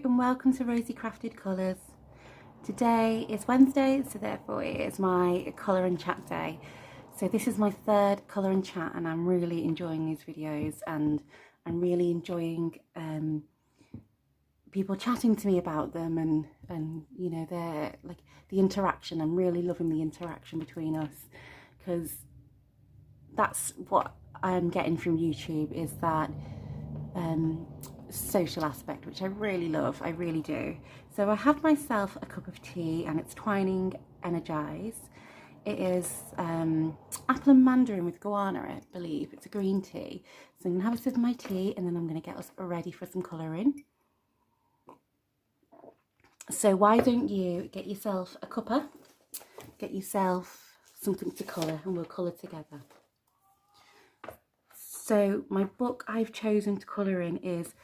and welcome to Rosy Crafted Colours. Today is Wednesday, so therefore it is my colour and chat day. So this is my third colour and chat, and I'm really enjoying these videos, and I'm really enjoying people chatting to me about them, and you know, they're like the interaction. I'm really loving the interaction between us, because that's what I'm getting from YouTube, is that social aspect, which I really love. I really do. So I have myself a cup of tea, and it's Twining Energize. It is apple and mandarin with guarana, I believe. It's a green tea. So I'm gonna have a sip of my tea, and then I'm gonna get us ready for some colouring. So why don't you get yourself a cuppa, get yourself something to colour, and we'll colour together. So my book I've chosen to colour in is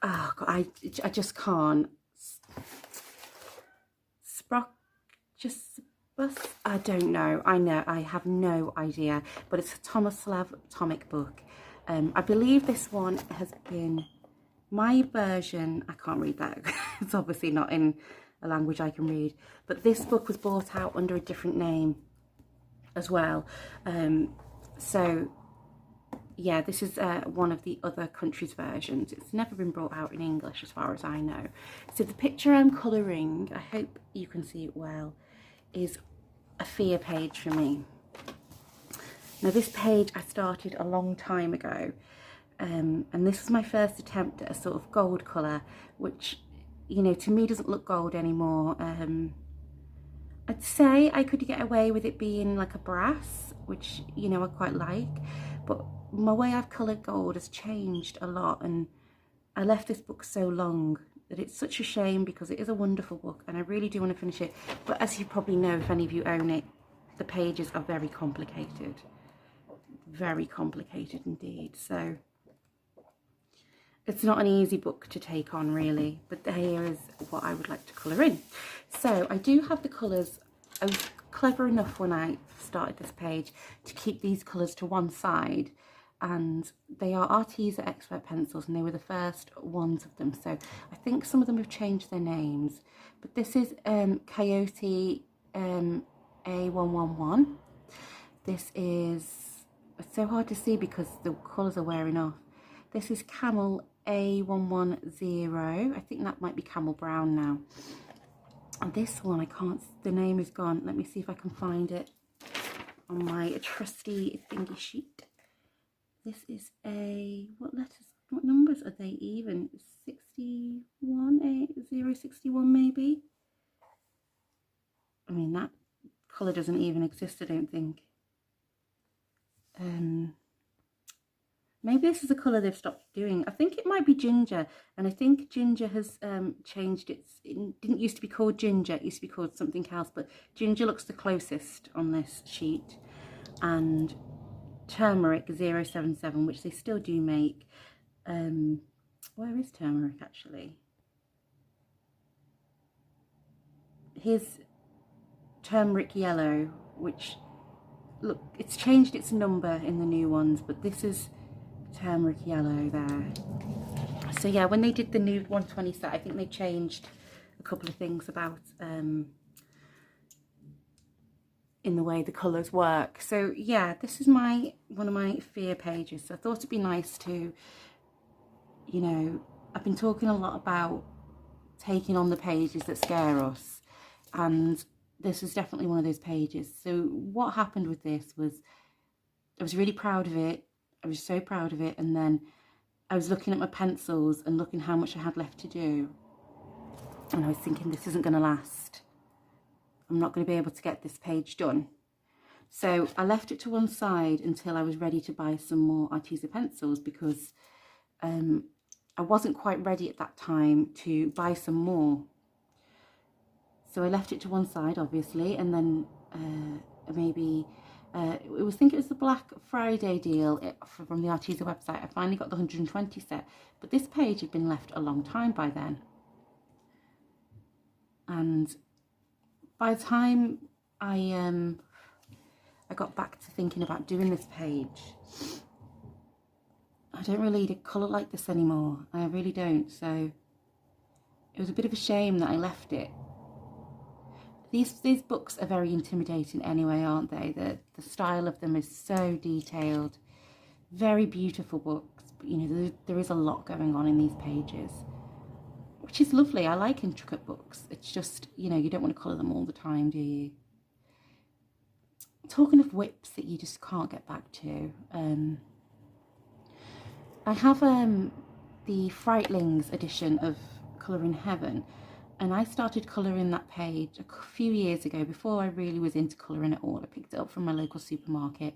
I just can't. Sprookjesbos, I don't know. I have no idea, but it's a Tomislav Tomic book. I believe this one has been my version. I can't read that. It's obviously not in a language I can read, but this book was brought out under a different name as well. So yeah, this is one of the other countries' versions. It's never been brought out in English as far as I know. So the picture I'm colouring, I hope you can see it well, is a fear page for me. Now this page I started a long time ago, and this was my first attempt at a sort of gold colour, which, you know, to me doesn't look gold anymore. I'd say I could get away with it being like a brass, which, you know, I quite like, but my way I've coloured gold has changed a lot, and I left this book so long that it's such a shame, because it is a wonderful book and I really do want to finish it. But as you probably know, if any of you own it, the pages are very complicated indeed. So it's not an easy book to take on really, but here is what I would like to colour in. So I do have the colours. I was clever enough when I started this page to keep these colours to one side, and they are Arteza Expert pencils, and they were the first ones of them. So I think some of them have changed their names, but this is Coyote A111. This is, it's so hard to see because the colours are wearing off. This is Camel A110. I think that might be Camel Brown now. And this one, I can't, the name is gone. Let me see if I can find it on my trusty thingy sheet. This is a, what letters, what numbers are they even? 61, 061 maybe? I mean, that colour doesn't even exist, I don't think. Maybe this is a colour they've stopped doing. I think it might be ginger, and I think ginger has changed its, it didn't used to be called ginger, it used to be called something else, but ginger looks the closest on this sheet. And turmeric 077, which they still do make. Where is turmeric actually? Here's turmeric yellow, which, look, it's changed its number in the new ones, but this is turmeric yellow there. So yeah, when they did the new 120 set, I think they changed a couple of things about in the way the colours work. So yeah, this is one of my fear pages. So I thought it'd be nice to, you know, I've been talking a lot about taking on the pages that scare us, and this is definitely one of those pages. So what happened with this was, I was really proud of it. I was so proud of it, and then I was looking at my pencils and looking how much I had left to do, and I was thinking, this isn't going to last. I'm not going to be able to get this page done. So I left it to one side until I was ready to buy some more Arteza pencils, because I wasn't quite ready at that time to buy some more. So I left it to one side, obviously, and then maybe it was, I think it was the Black Friday deal from the Arteza website. I finally got the 120 set, but this page had been left a long time by then. And by the time I got back to thinking about doing this page, I don't really colour like this anymore. I really don't. So it was a bit of a shame that I left it. These books are very intimidating anyway, aren't they? The style of them is so detailed. Very beautiful books, but you know, there is a lot going on in these pages, which is lovely. I like intricate books. It's just, you know, you don't want to colour them all the time, do you? Talking of whips that you just can't get back to, I have the Frightlings edition of Colour in Heaven, and I started colouring that page a few years ago before I really was into colouring at all. I picked it up from my local supermarket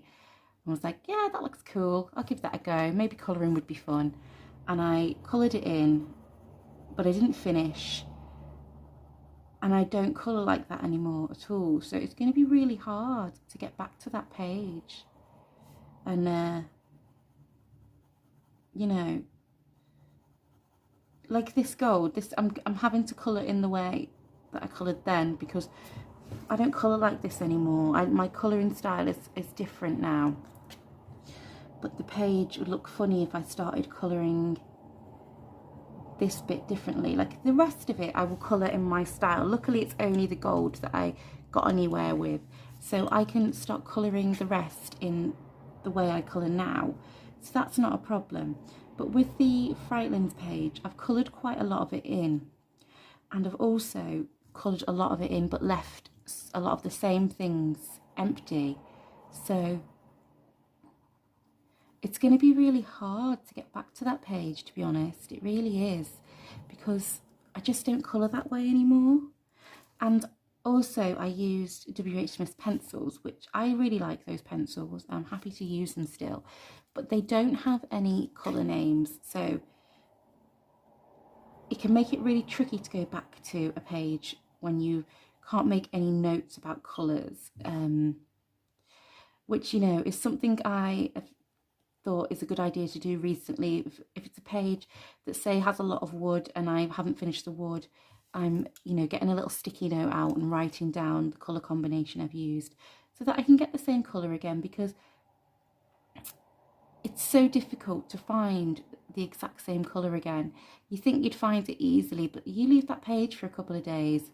and was like, yeah, that looks cool, I'll give that a go, maybe colouring would be fun. And I coloured it in, but I didn't finish, and I don't colour like that anymore at all, so it's going to be really hard to get back to that page. And you know, like this gold, I'm having to colour in the way that I coloured then, because I don't colour like this anymore. My colouring style is different now. But the page would look funny if I started colouring this bit differently. Like the rest of it I will colour in my style. Luckily it's only the gold that I got anywhere with, so I can start colouring the rest in the way I colour now, so that's not a problem. But with the Frightlings page, I've coloured quite a lot of it in, and I've also coloured a lot of it in but left a lot of the same things empty, so it's going to be really hard to get back to that page, to be honest. It really is, because I just don't colour that way anymore. And also I used WH Smith's pencils, which I really like those pencils. I'm happy to use them still, but they don't have any colour names, so it can make it really tricky to go back to a page when you can't make any notes about colours, which, you know, is something I thought is a good idea to do recently. If it's a page that, say, has a lot of wood and I haven't finished the wood, I'm, you know, getting a little sticky note out and writing down the colour combination I've used so that I can get the same colour again, because it's so difficult to find the exact same colour again. You think you'd find it easily, but you leave that page for a couple of days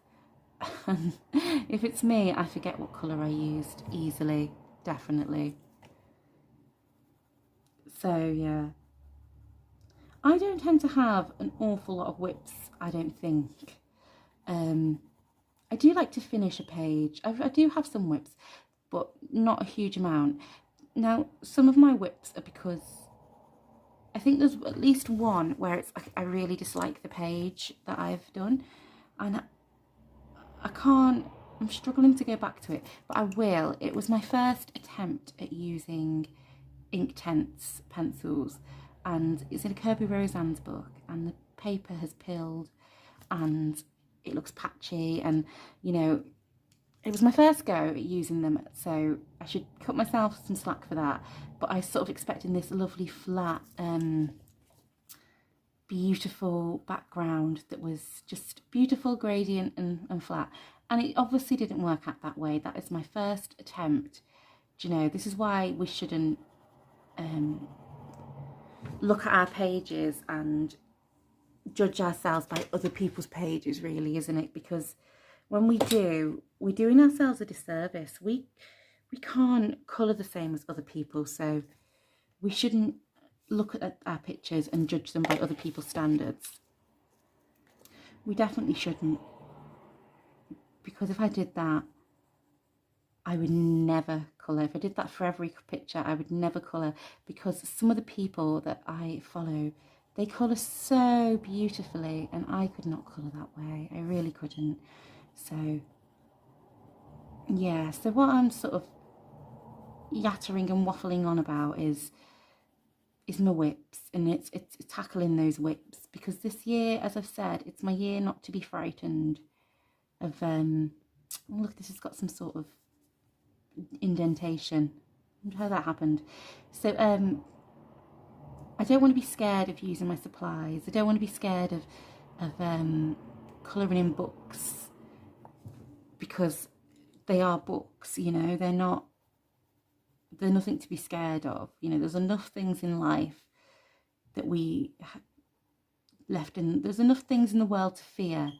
and if it's me, I forget what colour I used easily, definitely. So yeah, I don't tend to have an awful lot of whips, I don't think. I do like to finish a page. I do have some whips, but not a huge amount. Now, some of my whips are because I think there's at least one where it's I really dislike the page that I've done, and I'm struggling to go back to it, but I will. It was my first attempt at using Inktense pencils, and it's in a Kirby Roseanne's book, and the paper has pilled and it looks patchy, and you know, it was my first go at using them, so I should cut myself some slack for that. But I sort of expecting this lovely flat beautiful background that was just beautiful gradient and flat, and it obviously didn't work out that way. That is my first attempt. Do you know, this is why we shouldn't look at our pages and judge ourselves by other people's pages, really, isn't it? Because when we do, we're doing ourselves a disservice. We can't colour the same as other people, so we shouldn't look at our pictures and judge them by other people's standards. We definitely shouldn't, because if I did that, I would never colour. If I did that for every picture, I would never colour, because some of the people that I follow, they colour so beautifully, and I could not colour that way. I really couldn't. So yeah, so what I'm sort of yattering and waffling on about is my whips, and it's tackling those whips, because this year, as I've said, it's my year not to be frightened of oh, look, this has got some sort of indentation. I wonder how that happened. So I don't want to be scared of using my supplies. I don't want to be scared of colouring in books, because they are books, you know, they're nothing to be scared of. You know, there's enough things in life that we left, and there's enough things in the world to fear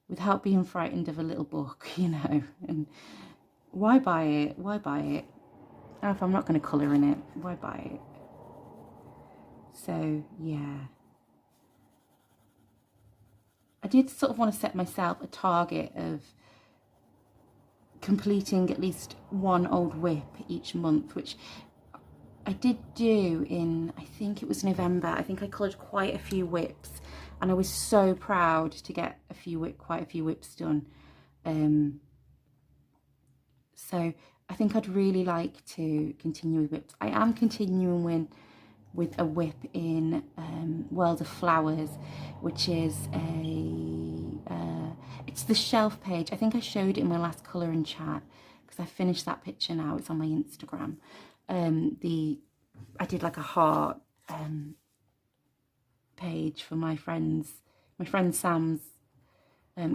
without being frightened of a little book, you know. And why buy it? Why buy it? If I'm not going to colour in it, why buy it? So yeah, I did sort of want to set myself a target of completing at least one old whip each month, which I did do in, I think it was November. I think I coloured quite a few whips, and I was so proud to get quite a few whips done. So I think I'd really like to continue with whips. I am continuing with a whip in World of Flowers, which is it's the shelf page. I think I showed it in my last colouring chat, because I finished that picture now. It's on my Instagram. I did like a heart page for my friend Sam's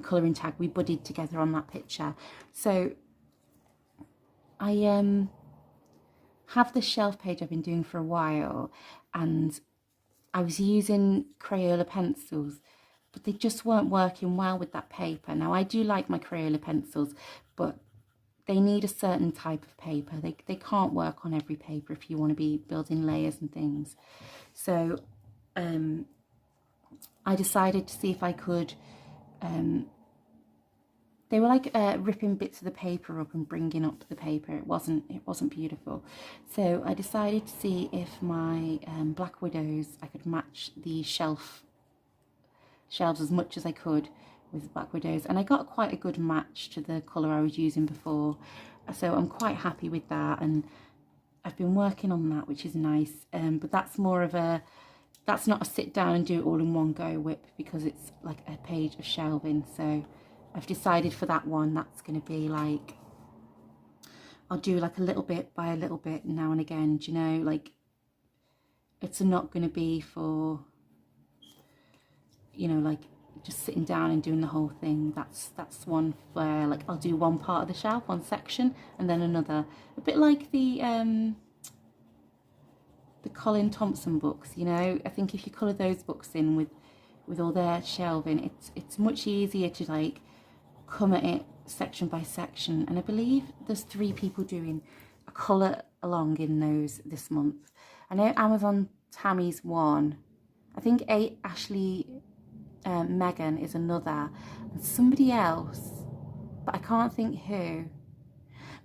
colouring tag. We buddied together on that picture. So I have this shelf page I've been doing for a while, and I was using Crayola pencils, but they just weren't working well with that paper. Now, I do like my Crayola pencils, but they need a certain type of paper. They can't work on every paper if you want to be building layers and things. So I decided to see if I could, they were like ripping bits of the paper up and bringing up the paper. It wasn't beautiful. So I decided to see if my Black Widows, I could match the shelves as much as I could with Black Widows, and I got quite a good match to the colour I was using before, so I'm quite happy with that, and I've been working on that, which is nice. But that's not a sit down and do it all in one go whip, because it's like a page of shelving. So I've decided for that one, that's going to be like, I'll do like a little bit by a little bit now and again, do you know, like it's not going to be for, you know, like just sitting down and doing the whole thing. That's one where like I'll do one part of the shelf, one section, and then another, a bit like the Colin Thompson books, you know. I think if you colour those books in with all their shelving, it's much easier to like come at it section by section. And I believe there's 3 people doing a colour along in those this month. I know Amazon Tammy's one, I think Ashley Megan is another, and somebody else, but I can't think who.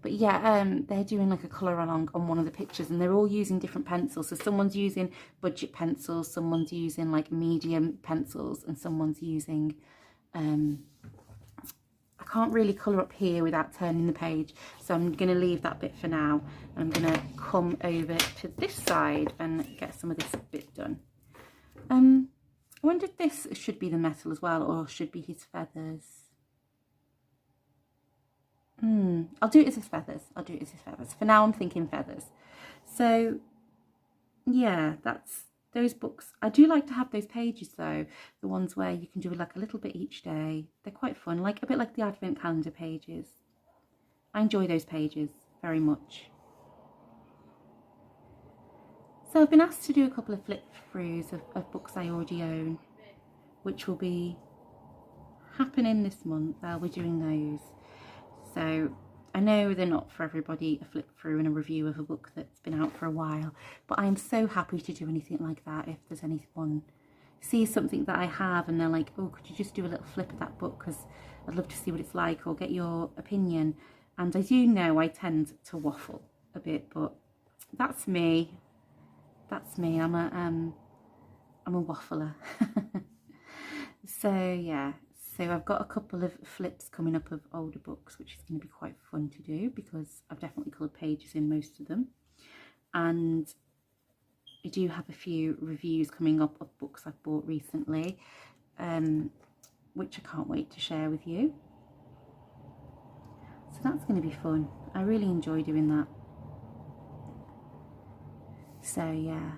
But yeah, they're doing like a colour along on one of the pictures, and they're all using different pencils. So someone's using budget pencils, someone's using like medium pencils, and someone's using I can't really colour up here without turning the page, so I'm going to leave that bit for now. I'm going to come over to this side and get some of this bit done. I wonder if this should be the metal as well, or should be his feathers. I'll do it as his feathers. I'll do it as his feathers. For now, I'm thinking feathers. So, yeah, that's those books. I do like to have those pages, though. The ones where you can do like a little bit each day. They're quite fun, like a bit like the Advent calendar pages. I enjoy those pages very much. So I've been asked to do a couple of flip throughs of books I already own, which will be happening this month. I'll be doing those. So I know they're not for everybody, a flip through and a review of a book that's been out for a while, but I'm so happy to do anything like that. If there's anyone sees something that I have and they're like, oh, could you just do a little flip of that book, because I'd love to see what it's like, or get your opinion. And I do know I tend to waffle a bit, but that's me. That's me. I'm a waffler. So yeah, so I've got a couple of flips coming up of older books, which is going to be quite fun to do, because I've definitely coloured pages in most of them. And I do have a few reviews coming up of books I've bought recently, which I can't wait to share with you. So that's going to be fun. I really enjoy doing that. So yeah.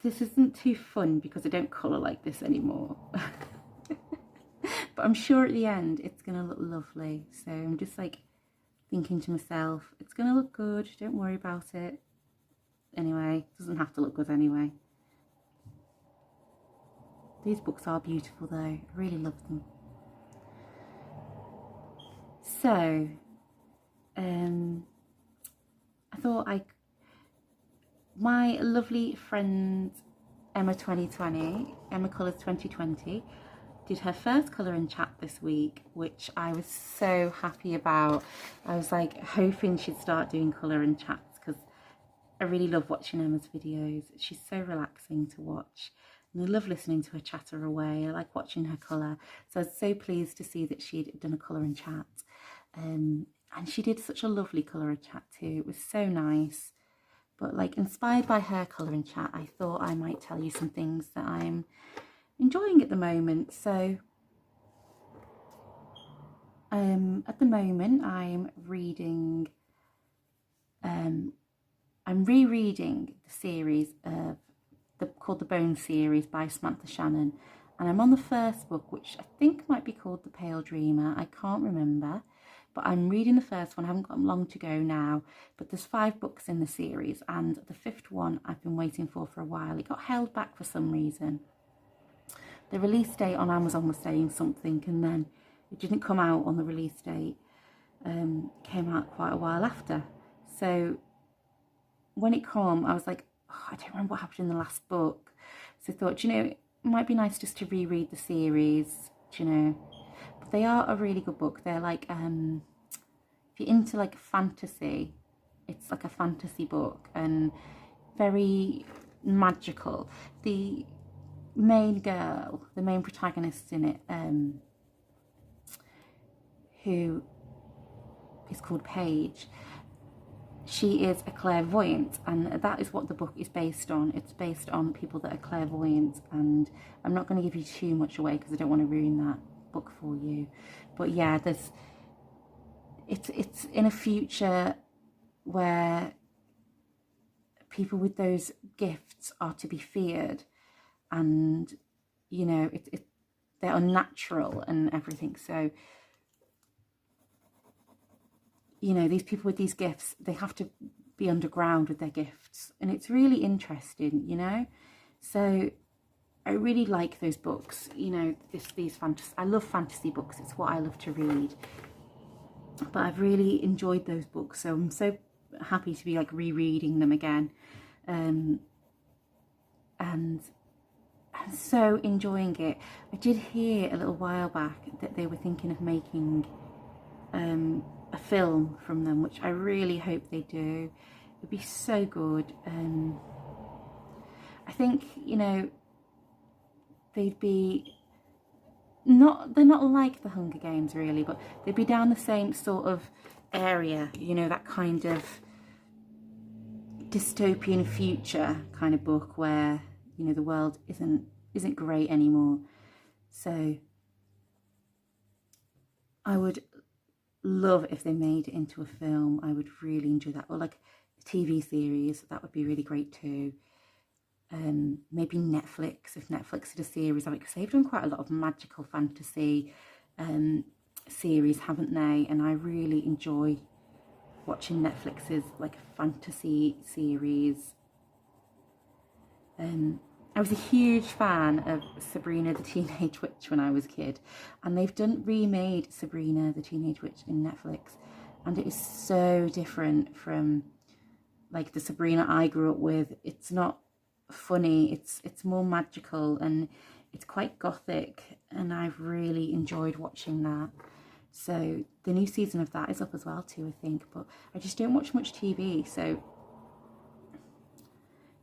This isn't too fun because I don't colour like this anymore. But I'm sure at the end it's going to look lovely. So I'm just like thinking to myself, it's going to look good, don't worry about it. Anyway, it doesn't have to look good anyway. These books are beautiful though, I really love them. So, I thought my lovely friend Emma Colours 2020, did her first colouring chat this week, which I was so happy about. I was like hoping she'd start doing colouring chats because I really love watching Emma's videos. She's so relaxing to watch. And I love listening to her chatter away. I like watching her colour. So I was so pleased to see that she'd done a colouring chat. And she did such a lovely colouring chat too. It was so nice. But like inspired by her colouring chat, I thought I might tell you some things that I'm enjoying at the moment. So at the moment I'm reading, I'm rereading the series of called the Bone series by Samantha Shannon, and I'm on the first book, which I think might be called The Pale Dreamer. I can't remember, but I'm reading the first one. I haven't got long to go now, but there's 5 books in the series, and the 5th one I've been waiting for a while. It got held back for some reason. The release date on Amazon was saying something, and then it didn't come out on the release date. Came out quite a while after. So when it came, I was like, oh, I don't remember what happened in the last book. So I thought, you know, it might be nice just to reread the series, you know. But they are a really good book. They're like, if you're into like fantasy, it's like a fantasy book and very magical. The main girl, the main protagonist in it, who is called Paige, she is a clairvoyant, and that is what the book is based on. It's based on people that are clairvoyant, and I'm not going to give you too much away because I don't want to ruin that book for you. But yeah, it's in a future where people with those gifts are to be feared, and you know they're unnatural and everything. So you know, these people with these gifts, they have to be underground with their gifts, and it's really interesting, you know. So I really like those books, you know. These fantasy, I love fantasy books. It's what I love to read. But I've really enjoyed those books, so I'm so happy to be like rereading them again, and I'm so enjoying it. I did hear a little while back that they were thinking of making a film from them, which I really hope they do. It'd be so good. I think, you know, they'd be they're not like the Hunger Games really, but they'd be down the same sort of area, you know, that kind of dystopian future kind of book where, you know, the world isn't great anymore. So I would love if they made it into a film. I would really enjoy that, or like a TV series. That would be really great too. Maybe Netflix, if Netflix did a series of it, because they've done quite a lot of magical fantasy series, haven't they? And I really enjoy watching Netflix's like fantasy series. I was a huge fan of Sabrina the Teenage Witch when I was a kid, and they've remade Sabrina the Teenage Witch in Netflix, and it is so different from like the Sabrina I grew up with. It's not funny, it's more magical, and it's quite gothic, and I've really enjoyed watching that. So the new season of that is up as well too, I think, but I just don't watch much TV, so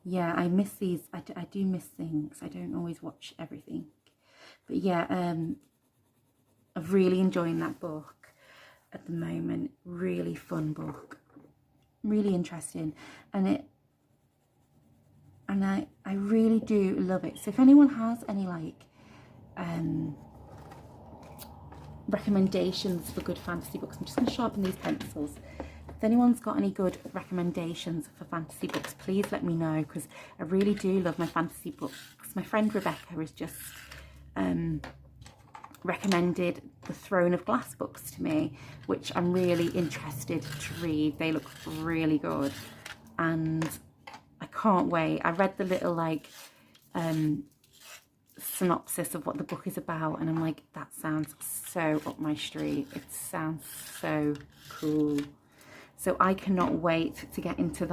yeah, I miss these. I do miss things. I don't always watch everything. But yeah, I'm really enjoying that book at the moment. Really fun book. Really interesting. And I really do love it. So if anyone has any like recommendations for good fantasy books, I'm just going to sharpen these pencils. If anyone's got any good recommendations for fantasy books, please let me know, because I really do love my fantasy books. My friend Rebecca has just recommended the Throne of Glass books to me, which I'm really interested to read. They look really good, and I can't wait. I read the little like synopsis of what the book is about, and I'm like, that sounds so up my street. It sounds so cool. So I cannot wait to get into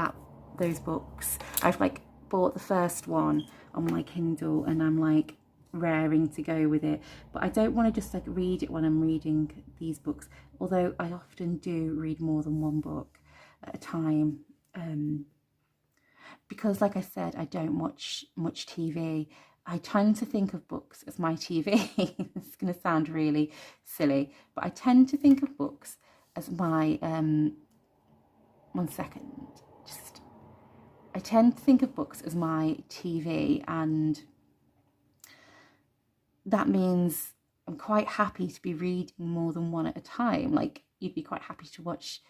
those books. I've like bought the first one on my Kindle, and I'm like raring to go with it, but I don't want to just like read it when I'm reading these books, although I often do read more than one book at a time, because like I said, I don't watch much TV. I tend to think of books as my TV. It's going to sound really silly, but I tend to think of books as my one second, I tend to think of books as my TV, and that means I'm quite happy to be reading more than one at a time. Like, you'd be quite happy to watch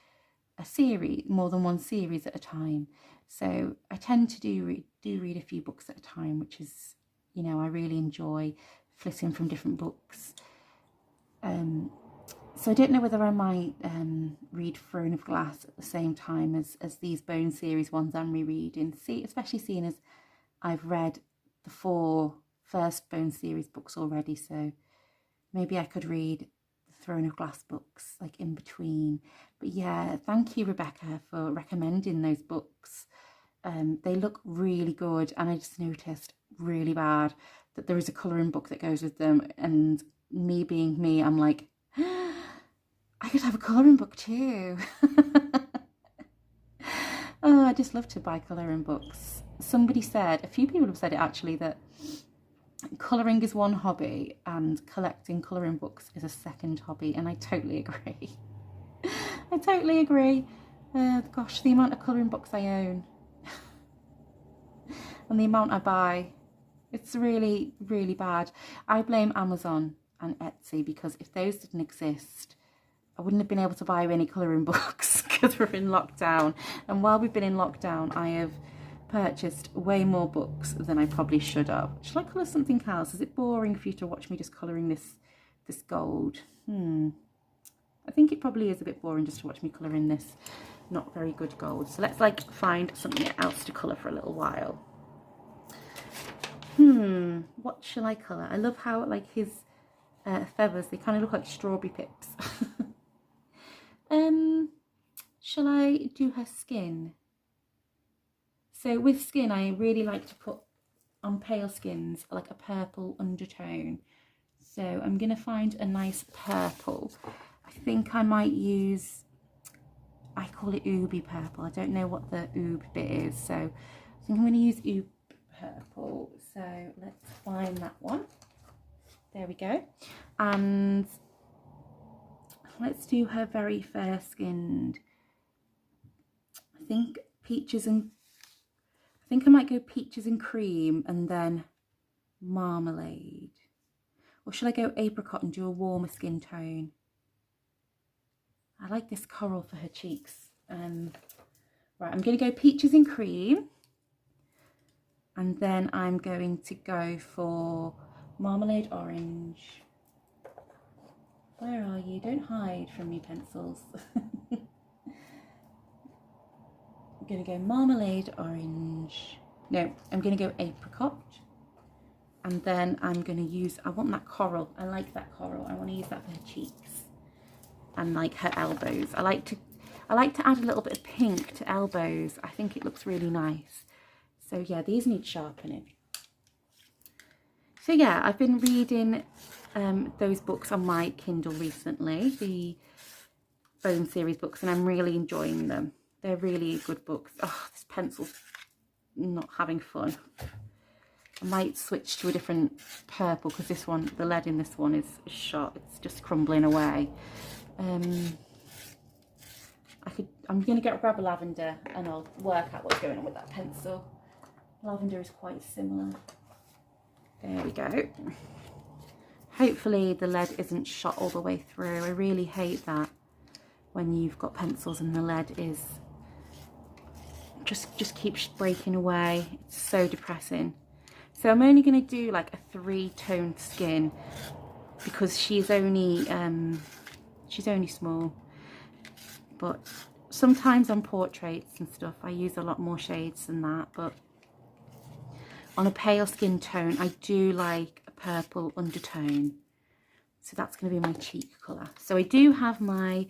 a series, more than one series at a time. So I tend to do read a few books at a time, which is, you know, I really enjoy flitting from different books. So I don't know whether I might read Throne of Glass at the same time as these Bone series ones I'm rereading. Especially seeing as I've read the 4 first Bone series books already, so maybe I could read the Throne of Glass books like in between. But yeah, thank you, Rebecca, for recommending those books. They look really good, and I just noticed really bad that there is a colouring book that goes with them, and me being me, I'm like, I could have a colouring book too. Oh, I just love to buy colouring books. Somebody said, a few people have said it actually, that colouring is one hobby and collecting colouring books is a second hobby, and I totally agree. I totally agree. Gosh, the amount of colouring books I own and the amount I buy, it's really, really bad. I blame Amazon and Etsy, because if those didn't exist, I wouldn't have been able to buy any colouring books because we're in lockdown. And while we've been in lockdown, I have purchased way more books than I probably should have. Shall I colour something else? Is it boring for you to watch me just colouring this gold? I think it probably is a bit boring just to watch me colouring this not very good gold. So let's like find something else to colour for a little while. What shall I colour? I love how like his feathers, they kind of look like strawberry pips. Shall I do her skin? So with skin, I really like to put on pale skins like a purple undertone. So I'm going to find a nice purple. I think I might use, I call it ooby purple. I don't know what the oob bit is. So I think I'm going to use oob purple. So let's find that one. There we go. And let's do her very fair skinned. I think I might go peaches and cream and then marmalade. Or should I go apricot and do a warmer skin tone? I like this coral for her cheeks. Right, I'm going to go peaches and cream. And then I'm going to go for marmalade orange. Where are you? Don't hide from me, pencils. I'm going to go marmalade orange. No, I'm going to go apricot. And then I'm going to use, I want that coral. I like that coral. I want to use that for her cheeks and like her elbows. I like to add a little bit of pink to elbows. I think it looks really nice. So yeah, these need sharpening. So yeah, I've been reading those books on my Kindle recently, the Bone series books, and I'm really enjoying them. They're really good books. Oh, this pencil's not having fun. I might switch to a different purple because this one, the lead in this one is shot. It's just crumbling away. I'm going to grab a lavender and I'll work out what's going on with that pencil. Lavender is quite similar. There we go. Hopefully the lead isn't shot all the way through. I really hate that when you've got pencils and the lead is just keeps breaking away. It's so depressing. So I'm only going to do like a 3-toned skin because she's only small. But sometimes on portraits and stuff I use a lot more shades than that, but on a pale skin tone I do like a purple undertone, so that's going to be my cheek colour. So I do have my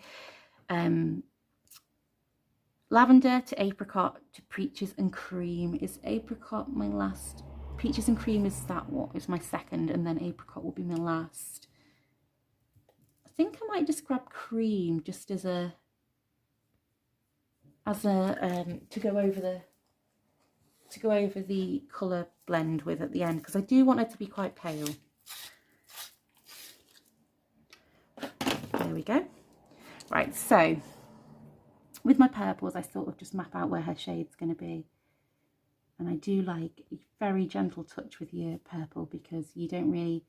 lavender to apricot to peaches and cream. Is apricot my last? Peaches and cream is that what is my second, and then apricot will be my last. I think I might just grab cream just as a to go over the colour blend with at the end, because I do want it to be quite pale. There we go. Right, so with my purples I sort of just map out where her shade's going to be, and I do like a very gentle touch with your purple because you don't really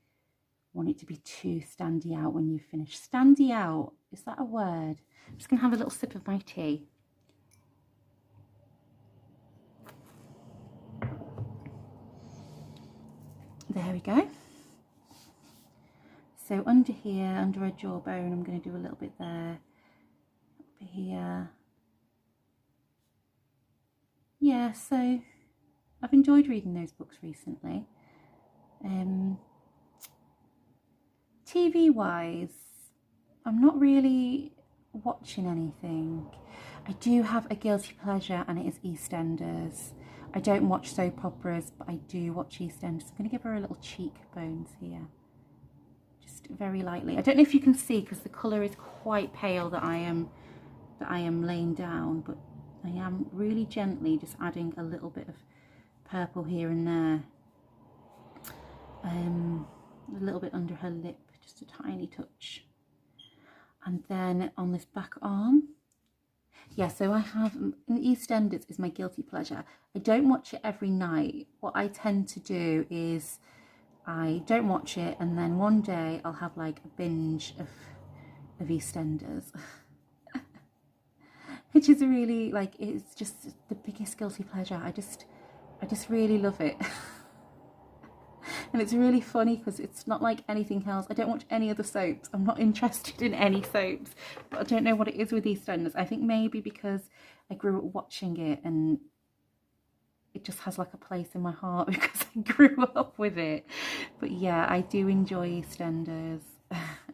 want it to be too standy out when you finish. Standy out, is that a word? I'm just going to have a little sip of my tea. There we go. So under here, under her jawbone, I'm going to do a little bit there. Up here. Yeah, so I've enjoyed reading those books recently. TV wise, I'm not really watching anything. I do have a guilty pleasure, and it is EastEnders. I don't watch soap operas, but I do watch EastEnders. I'm going to give her a little cheekbones here, just very lightly. I don't know if you can see because the colour is quite pale that I am laying down, but I am really gently just adding a little bit of purple here and there. A little bit under her lip, just a tiny touch. And then on this back arm, yeah, so I have, in EastEnders is my guilty pleasure. I don't watch it every night. What I tend to do is I don't watch it, and then one day I'll have like a binge of EastEnders. Which is really like, it's just the biggest guilty pleasure. I just really love it. And it's really funny because it's not like anything else. I don't watch any other soaps. I'm not interested in any soaps. But I don't know what it is with EastEnders. I think maybe because I grew up watching it and it just has like a place in my heart because I grew up with it. But yeah, I do enjoy EastEnders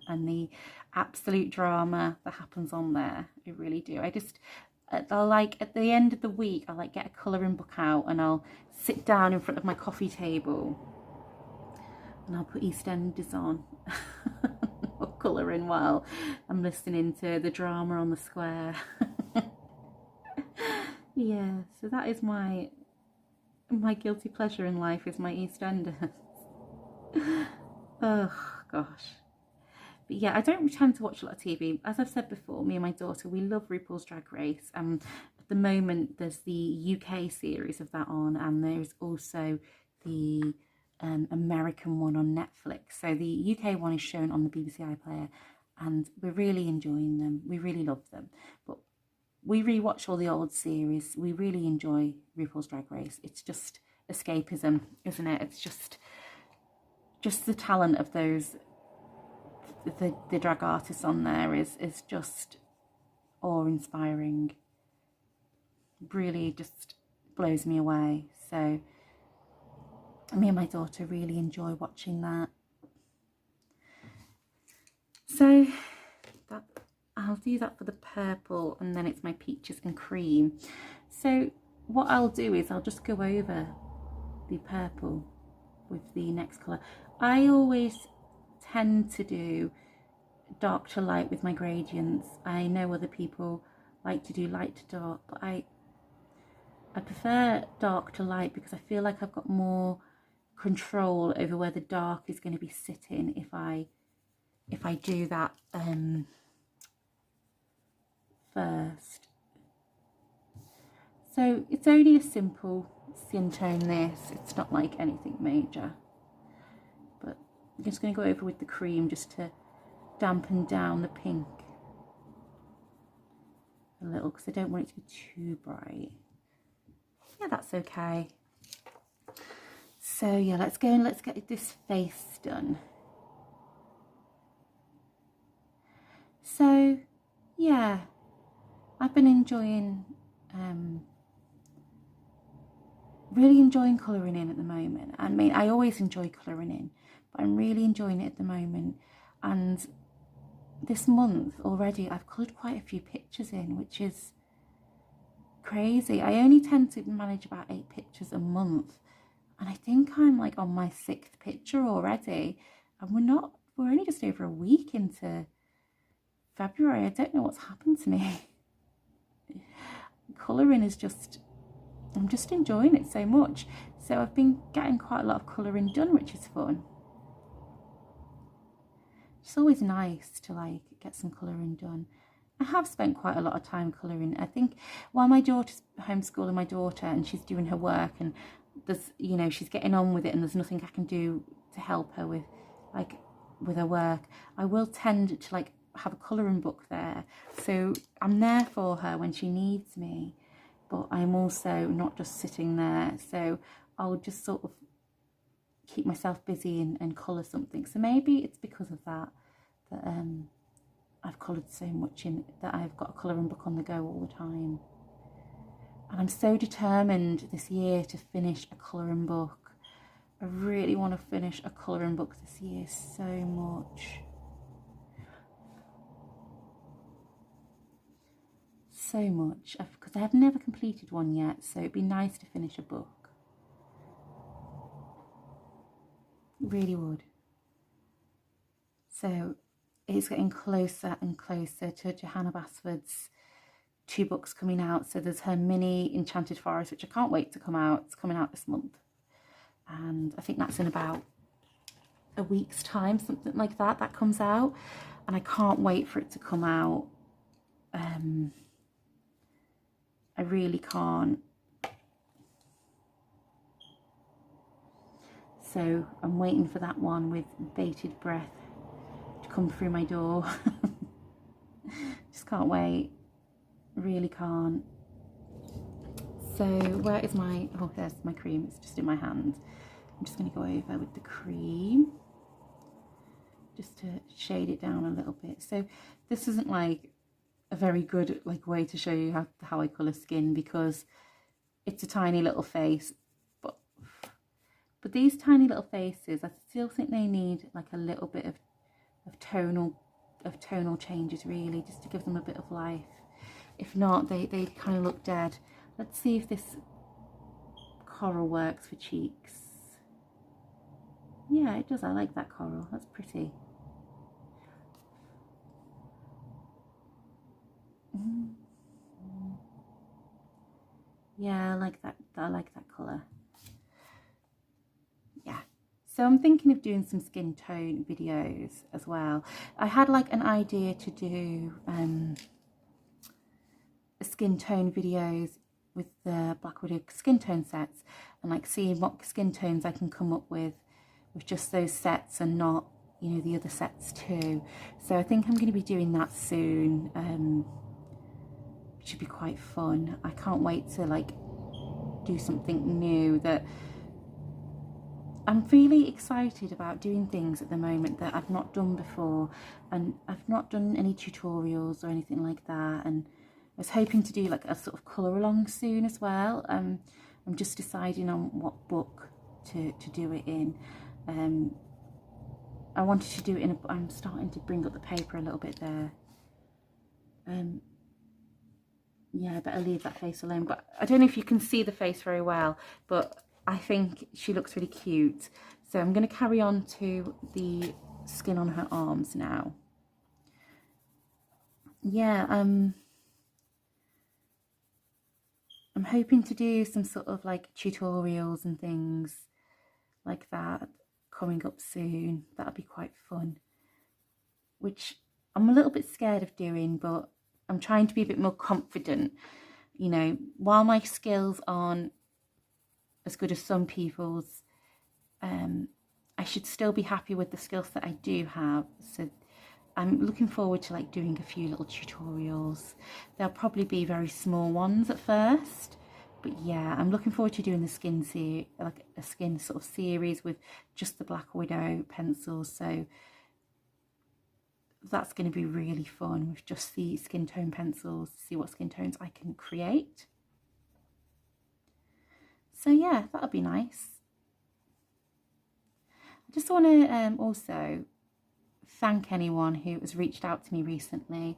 and the absolute drama that happens on there. I really do. I'll like at the end of the week, I'll like get a colouring book out and I'll sit down in front of my coffee table and I'll put EastEnders on or colouring while I'm listening to the drama on the square. Yeah, so that is my guilty pleasure in life, is my EastEnders. Oh gosh. But yeah, I don't tend to watch a lot of TV. As I've said before, me and my daughter, we love RuPaul's Drag Race. At the moment, there's the UK series of that on, and there's also the American one on Netflix. So the UK one is shown on the BBC iPlayer, and we're really enjoying them. We really love them. But we rewatch all the old series. We really enjoy RuPaul's Drag Race. It's just escapism, isn't it? It's just the talent of those. The drag artists on there is just awe-inspiring. Really just blows me away. So me and my daughter really enjoy watching that. So that I'll do that for the purple, and then it's my peaches and cream. So what I'll do is I'll just go over the purple with the next colour. I always tend to do dark to light with my gradients. I know other people like to do light to dark, but I prefer dark to light because I feel like I've got more control over where the dark is going to be sitting if I do that first. So it's only a simple skin tone, this. It's not like anything major. But I'm just going to go over with the cream just to dampen down the pink a little, because I don't want it to be too bright. Yeah, that's okay. So yeah, let's go and let's get this face done. So yeah, I've been enjoying, really enjoying colouring in at the moment. I mean, I always enjoy colouring in, but I'm really enjoying it at the moment. And this month already, I've coloured quite a few pictures in, which is crazy. I only tend to manage about 8 pictures a month, and I think I'm like on my 6th picture already, and we're only just over a week into February. I don't know what's happened to me. Colouring is just, I'm just enjoying it so much. So I've been getting quite a lot of colouring done, which is fun. It's always nice to like get some colouring done. I have spent quite a lot of time colouring. I think while my daughter's homeschooling my daughter and she's doing her work, and there's, you know, she's getting on with it, and there's nothing I can do to help her with, like, with her work, I will tend to like have a colouring book there. So I'm there for her when she needs me, but I'm also not just sitting there. So I'll just sort of keep myself busy and colour something. So maybe it's because of that I've coloured so much in, that I've got a colouring book on the go all the time. And I'm so determined this year to finish a colouring book. I really want to finish a colouring book this year so much. So much, because I have never completed one yet, so it'd be nice to finish a book. It really would. So it's getting closer and closer to Johanna Basford's 2 books coming out. So there's her mini Enchanted Forest, which I can't wait to come out. It's coming out this month, and I think that's in about a week's time, something like that. That comes out, and I can't wait for it to come out. I really can't. So I'm waiting for that one with bated breath to come through my door. Just can't wait. Really can't. So where is my, oh, there's my cream. It's just in my hand. I'm just going to go over with the cream just to shade it down a little bit. So this isn't like a very good like way to show you how I colour skin, because it's a tiny little face, but these tiny little faces, I still think they need like a little bit of tonal changes, really, just to give them a bit of life. If not, they kind of look dead. Let's see if this coral works for cheeks. Yeah, it does. I like that coral. That's pretty. Yeah, I like that. I like that colour. Yeah. So I'm thinking of doing some skin tone videos as well. I had like an idea to do skin tone videos with the Black Widow skin tone sets, and like seeing what skin tones I can come up with just those sets, and not, you know, the other sets too. So I think I'm going to be doing that soon. It should be quite fun. I can't wait to like do something new. That I'm really excited about doing things at the moment that I've not done before, and I've not done any tutorials or anything like that, and I was hoping to do like a sort of colour along soon as well. I'm just deciding on what book to do it in. I wanted to do it in a, I'm starting to bring up the paper a little bit there. Yeah, I better leave that face alone, but I don't know if you can see the face very well, but I think she looks really cute. So I'm going to carry on to the skin on her arms now. Yeah, I'm hoping to do some sort of like tutorials and things like that coming up soon. That'll be quite fun, which I'm a little bit scared of doing, but I'm trying to be a bit more confident. You know, while my skills aren't as good as some people's, I should still be happy with the skills that I do have. So I'm looking forward to like doing a few little tutorials. They'll probably be very small ones at first, but yeah, I'm looking forward to doing the skin series, like a skin sort of series with just the Black Widow pencils. So that's going to be really fun with just the skin tone pencils, to see what skin tones I can create. So yeah, that'll be nice. I just want to also thank anyone who has reached out to me recently.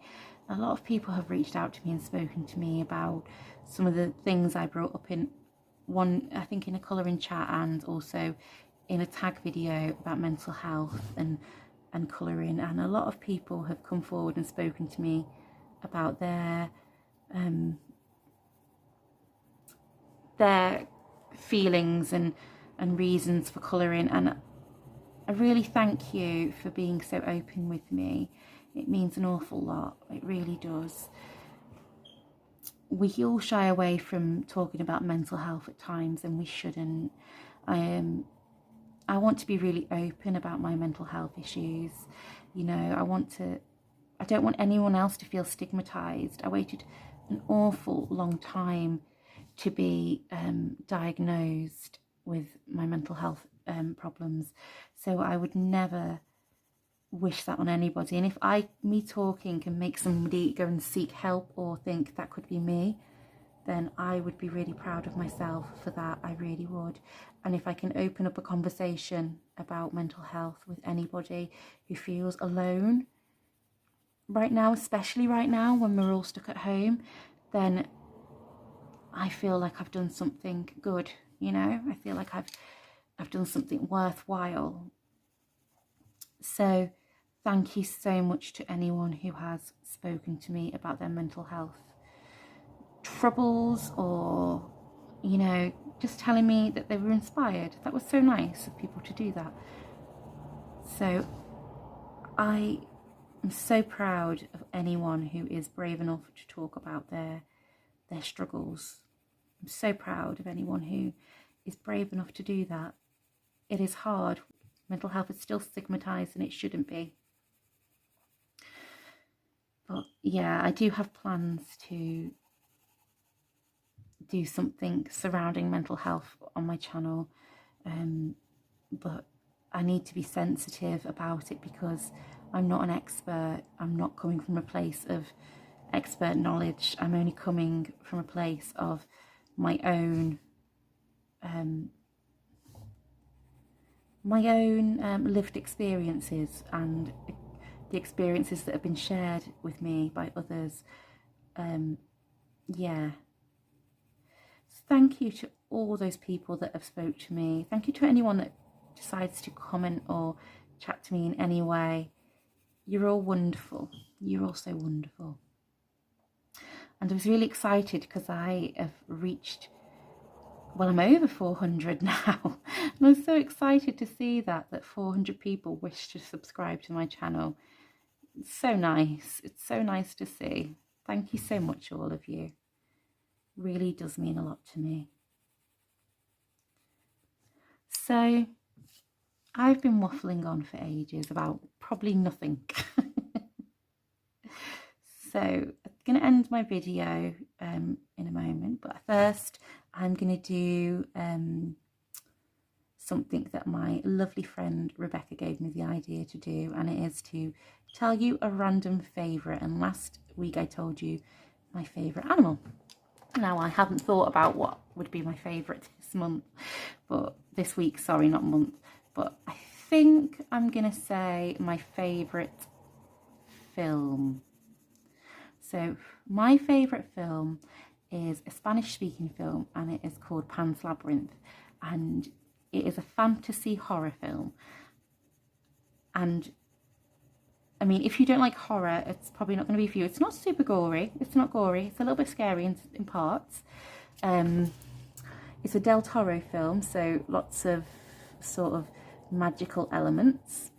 A lot of people have reached out to me and spoken to me about some of the things I brought up in one, I think in a colouring chat, and also in a tag video about mental health and colouring. And a lot of people have come forward and spoken to me about their feelings and reasons for colouring, and I really thank you for being so open with me. It means an awful lot, it really does. We all shy away from talking about mental health at times, and we shouldn't. I want to be really open about my mental health issues. You know, I don't want anyone else to feel stigmatized. I waited an awful long time to be diagnosed with my mental health problems, so I would never wish that on anybody. And if me talking can make somebody go and seek help or think that could be me, then I would be really proud of myself for that. I really would. And if I can open up a conversation about mental health with anybody who feels alone right now, especially right now when we're all stuck at home, then I feel like I've done something good, you know? I feel like I've done something worthwhile. So thank you so much to anyone who has spoken to me about their mental health troubles, or, you know, just telling me that they were inspired. That was so nice of people to do that. So I am so proud of anyone who is brave enough to talk about their struggles. I'm so proud of anyone who is brave enough to do that. It is hard. Mental health is still stigmatized, and it shouldn't be. But yeah, I do have plans to do something surrounding mental health on my channel, but I need to be sensitive about it because I'm not an expert. I'm not coming from a place of expert knowledge. I'm only coming from a place of my own lived experiences and the experiences that have been shared with me by others. Yeah. Thank you to all those people that have spoke to me. Thank you to anyone that decides to comment or chat to me in any way. You're all wonderful. You're all so wonderful. And I was really excited because I have reached, well, I'm over 400 now. And I was so excited to see that 400 people wish to subscribe to my channel. It's so nice. It's so nice to see. Thank you so much, all of you. Really does mean a lot to me. So I've been waffling on for ages about probably nothing. So I'm going to end my video in a moment, but first I'm going to do something that my lovely friend Rebecca gave me the idea to do, and it is to tell you a random favourite. And last week I told you my favourite animal. Now, I haven't thought about what would be my favourite this month, but this week, sorry, not month, but I think I'm going to say my favourite film. So my favourite film is a Spanish-speaking film, and it is called Pan's Labyrinth, and it is a fantasy horror film. And I mean, if you don't like horror, it's probably not going to be for you. It's not super gory. It's not gory. It's a little bit scary in parts. It's a Del Toro film, so lots of sort of magical elements.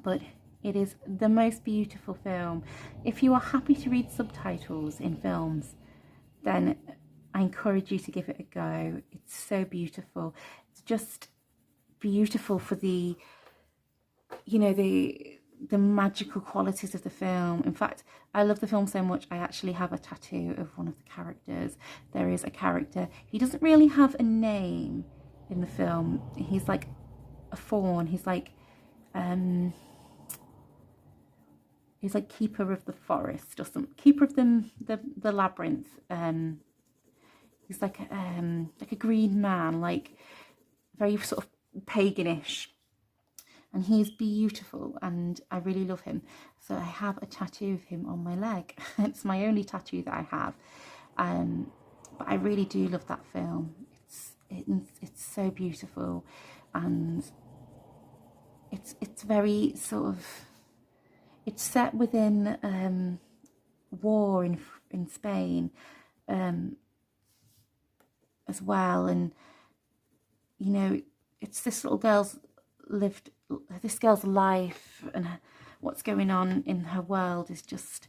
But it is the most beautiful film. If you are happy to read subtitles in films, then I encourage you to give it a go. It's so beautiful. It's just beautiful for the, you know, the magical qualities of the film. In fact, I love the film so much, I actually have a tattoo of one of the characters. There is a character, he doesn't really have a name in the film. He's like a faun. He's like he's like keeper of the forest or some keeper of the labyrinth. He's like a green man, like very sort of paganish, and he's beautiful, and I really love him. So I have a tattoo of him on my leg. It's my only tattoo that I have, but I really do love that film. It's so beautiful, and it's very sort of, it's set within war in Spain as well, and you know, it's this girl's life, and what's going on in her world is just,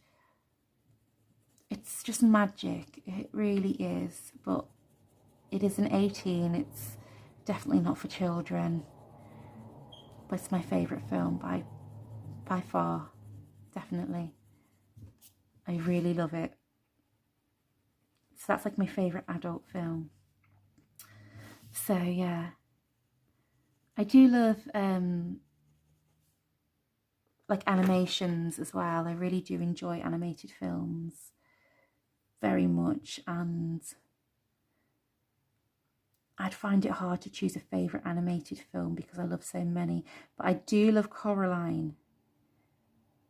it's just magic. It really is, but it is an 18. It's definitely not for children, but it's my favourite film by far, definitely. I really love it. So that's like my favourite adult film. So yeah, I do love like animations as well. I really do enjoy animated films very much, and I'd find it hard to choose a favourite animated film because I love so many. But I do love Coraline.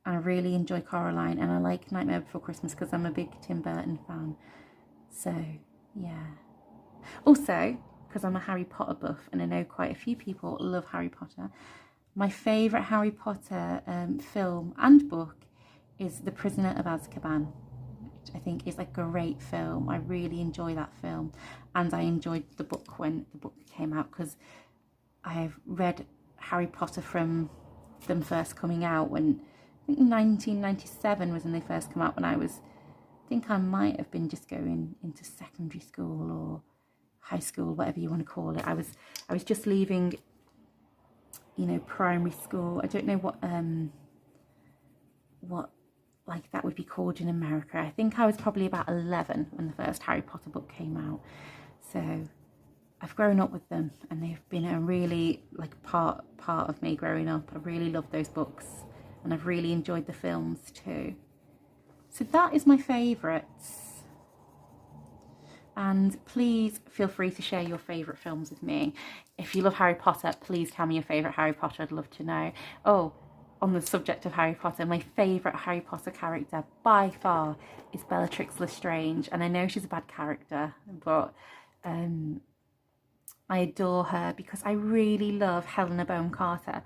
I really enjoy Coraline, and I like Nightmare Before Christmas because I'm a big Tim Burton fan. So yeah. Also, because I'm a Harry Potter buff, and I know quite a few people love Harry Potter, my favourite Harry Potter film and book is The Prisoner of Azkaban, which I think is a great film. I really enjoy that film, and I enjoyed the book when the book came out, because I've read Harry Potter from them first coming out when, I think 1997 was when they first came out, when I think I might have been just going into secondary school or high school, whatever you want to call it. I was just leaving, you know, primary school. I don't know what like that would be called in America. I think I was probably about 11 when the first Harry Potter book came out. So I've grown up with them, and they've been a really like part of me growing up. I really love those books, and I've really enjoyed the films too. So that is my favourites. And please feel free to share your favourite films with me. If you love Harry Potter, please tell me your favourite Harry Potter. I'd love to know. Oh, on the subject of Harry Potter, my favourite Harry Potter character by far is Bellatrix Lestrange. And I know she's a bad character, but I adore her because I really love Helena Bonham Carter.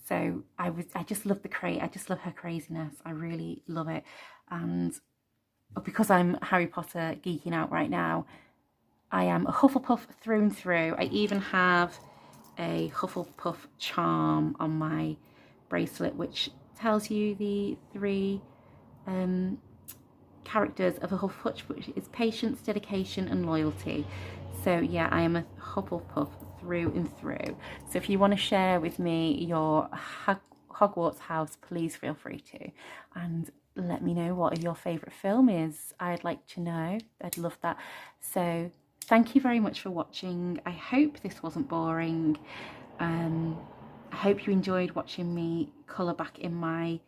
So I just love I just love her craziness. I really love it. And because I'm Harry Potter geeking out right now, I am a Hufflepuff through and through. I even have a Hufflepuff charm on my bracelet, which tells you the 3 characters of a Hufflepuff, which is patience, dedication and loyalty. So yeah, I am a Hufflepuff through and through. So if you want to share with me your Hogwarts house, please feel free to, and let me know what your favourite film is. I'd like to know. I'd love that. So thank you very much for watching. I hope this wasn't boring. I hope you enjoyed watching me colour back in my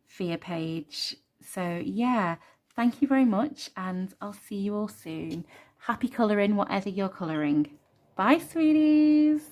Fear page. So yeah, thank you very much, and I'll see you all soon. Happy colouring, whatever you're colouring. Bye, sweeties.